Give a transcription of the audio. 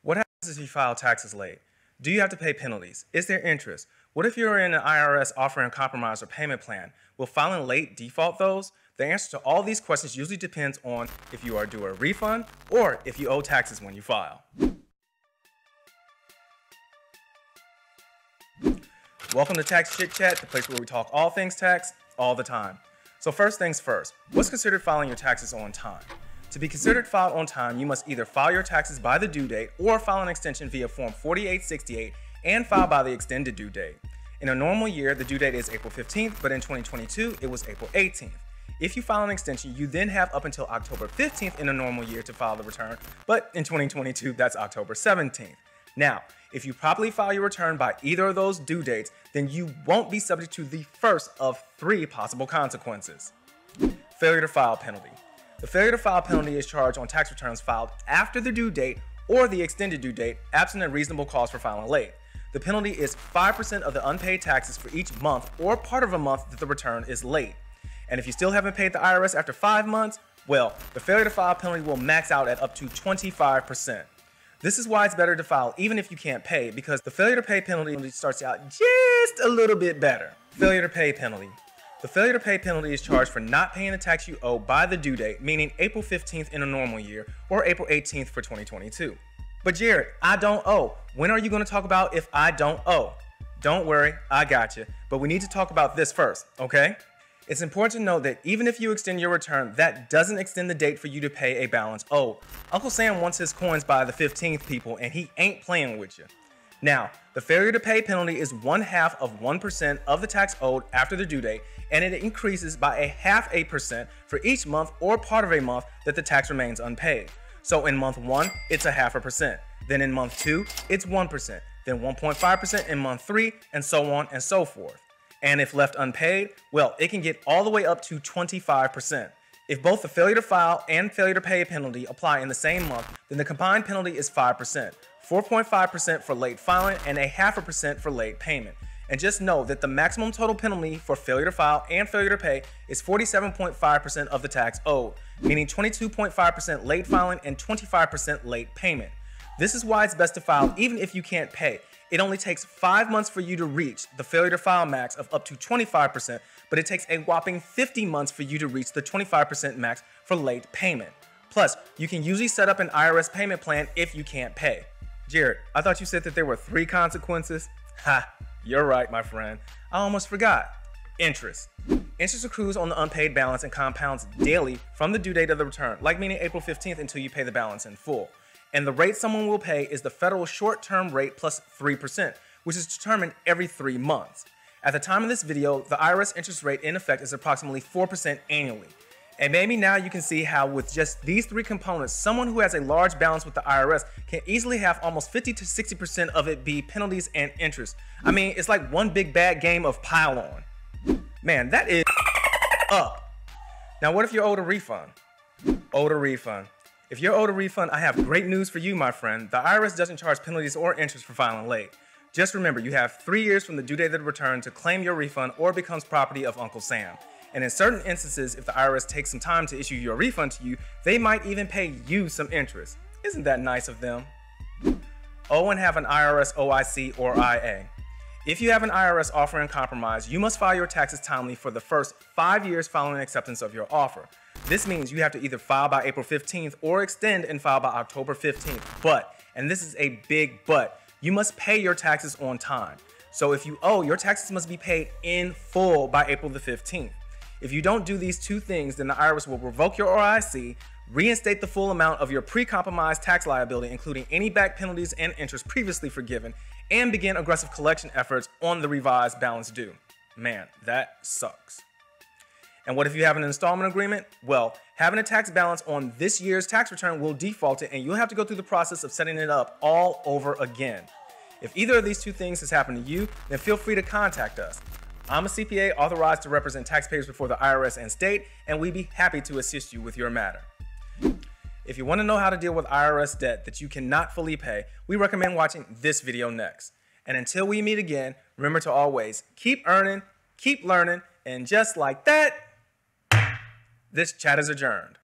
What happens if you file taxes late? Do you have to pay penalties? Is there interest? What if you're in an IRS offering a compromise or payment plan? Will filing late default those? The answer to all these questions usually depends on if you are due a refund or if you owe taxes when you file. Welcome to Tax Chit Chat, the place where we talk all things tax all the time. So first things first, what's considered filing your taxes on time? To be considered filed on time, you must either file your taxes by the due date or file an extension via Form 4868 and file by the extended due date. In a normal year, the due date is April 15th, but in 2022, it was April 18th. If you file an extension, you then have up until October 15th in a normal year to file the return, but in 2022, that's October 17th. Now, if you properly file your return by either of those due dates, then you won't be subject to the first of three possible consequences. Failure to file penalty. The failure to file penalty is charged on tax returns filed after the due date or the extended due date, absent a reasonable cause for filing late. The penalty is 5% of the unpaid taxes for each month or part of a month that the return is late. And if you still haven't paid the IRS after 5 months, well, the failure to file penalty will max out at up to 25%. This is why it's better to file even if you can't pay, because the failure to pay penalty starts out just a little bit better. Failure to pay penalty. The failure to pay penalty is charged for not paying the tax you owe by the due date, meaning April 15th in a normal year or April 18th for 2022. But Jared, I don't owe. When are you going to talk about if I don't owe? Don't worry, I got you. But we need to talk about this first, okay? It's important to note that even if you extend your return, that doesn't extend the date for you to pay a balance owed. Uncle Sam wants his coins by the 15th, people, and he ain't playing with you. Now, the failure to pay penalty is 1/2 of 1% of the tax owed after the due date, and it increases by 0.5% for each month or part of a month that the tax remains unpaid. So in month 1, it's 0.5%. Then in month 2, it's 1%. Then 1.5% in month 3, and so on and so forth. And if left unpaid, well, it can get all the way up to 25%. If both the failure to file and failure to pay penalty apply in the same month, then the combined penalty is 5%, 4.5% for late filing, and 0.5% for late payment. And just know that the maximum total penalty for failure to file and failure to pay is 47.5% of the tax owed, meaning 22.5% late filing and 25% late payment. This is why it's best to file even if you can't pay. It only takes 5 months for you to reach the failure to file max of up to 25%, but it takes a whopping 50 months for you to reach the 25% max for late payment. Plus, you can usually set up an IRS payment plan if you can't pay. Jared, I thought you said that there were 3 consequences? Ha, you're right, my friend. I almost forgot. Interest. Interest accrues on the unpaid balance and compounds daily from the due date of the return, like meaning April 15th until you pay the balance in full. And the rate someone will pay is the federal short-term rate plus 3%, which is determined every 3 months. At the time of this video, the IRS interest rate in effect is approximately 4% annually. And maybe now you can see how with just these 3 components, someone who has a large balance with the IRS can easily have almost 50 to 60% of it be penalties and interest. I mean, it's like one big bad game of pile on. Man, that is up. Now what if you're owed a refund? Owed a refund. If you're owed a refund, I have great news for you, my friend. The IRS doesn't charge penalties or interest for filing late. Just remember, you have 3 years from the due date of the return to claim your refund or it becomes property of Uncle Sam. And in certain instances, if the IRS takes some time to issue your refund to you, they might even pay you some interest. Isn't that nice of them? Owe and have an IRS OIC or IA. If you have an IRS offering compromise, you must file your taxes timely for the first 5 years following acceptance of your offer. This means you have to either file by April 15th or extend and file by October 15th. But, and this is a big but, you must pay your taxes on time. So if you owe, your taxes must be paid in full by April the 15th. If you don't do these 2 things, then the IRS will revoke your OIC, reinstate the full amount of your pre-compromised tax liability, including any back penalties and interest previously forgiven, and begin aggressive collection efforts on the revised balance due. Man, that sucks. And what if you have an installment agreement? Well, having a tax balance on this year's tax return will default it, and you'll have to go through the process of setting it up all over again. If either of these 2 things has happened to you, then feel free to contact us. I'm a CPA authorized to represent taxpayers before the IRS and state, and we'd be happy to assist you with your matter. If you want to know how to deal with IRS debt that you cannot fully pay, we recommend watching this video next. And until we meet again, remember to always keep earning, keep learning, and just like that, this chat is adjourned.